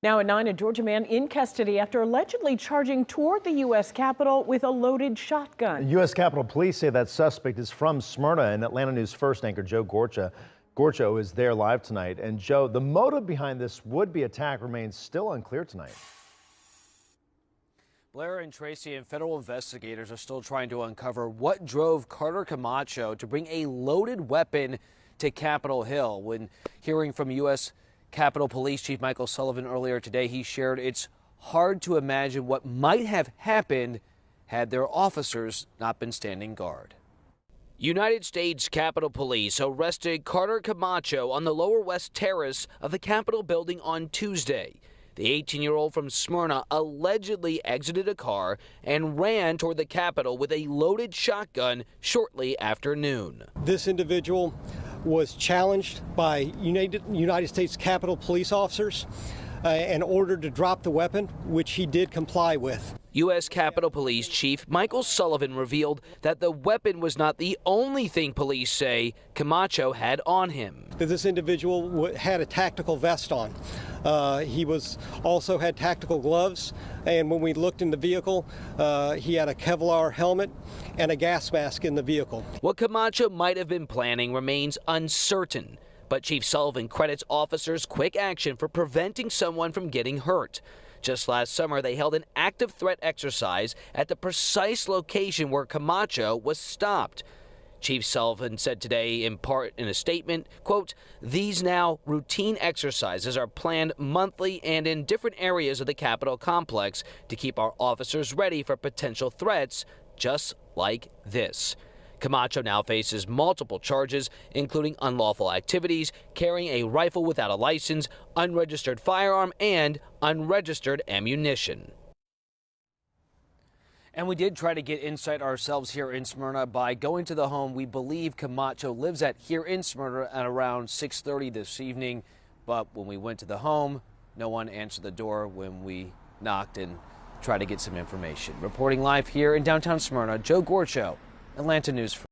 Now at 9, a Georgia man in custody after allegedly charging toward the U.S. Capitol with a loaded shotgun. U.S. Capitol Police say that suspect is from Smyrna, and Atlanta News First anchor Joe Gorcho is there live tonight. And Joe, the motive behind this would-be attack remains still unclear tonight. Blair and Tracy and federal investigators are still trying to uncover what drove Carter Camacho to bring a loaded weapon to Capitol Hill. When hearing from U.S. Capitol Police Chief Michael Sullivan earlier today, he shared it's hard to imagine what might have happened had their officers not been standing guard. United States Capitol Police arrested Carter Camacho on the Lower West Terrace of the Capitol building on Tuesday. The 18-year-old from Smyrna allegedly exited a car and ran toward the Capitol with a loaded shotgun shortly after noon. This individual was challenged by United States Capitol Police officers and ordered to drop the weapon, which he did comply with. U.S. Capitol Police Chief Michael Sullivan revealed that the weapon was not the only thing police say Camacho had on him. This individual had a tactical vest on. He also had tactical gloves, and when we looked in the vehicle, he had a Kevlar helmet and a gas mask in the vehicle. What Camacho might have been planning remains uncertain, but Chief Sullivan credits officers' quick action for preventing someone from getting hurt. Just last summer, they held an active threat exercise at the precise location where Camacho was stopped. Chief Sullivan said today, in part in a statement, quote, "These now routine exercises are planned monthly and in different areas of the Capitol complex to keep our officers ready for potential threats just like this." Camacho now faces multiple charges, including unlawful activities, carrying a rifle without a license, unregistered firearm, and unregistered ammunition. And we did try to get insight ourselves here in Smyrna by going to the home we believe Camacho lives at here in Smyrna at around 6:30 this evening. But when we went to the home, no one answered the door when we knocked and tried to get some information. Reporting live here in downtown Smyrna, Joe Gorcho, Atlanta News.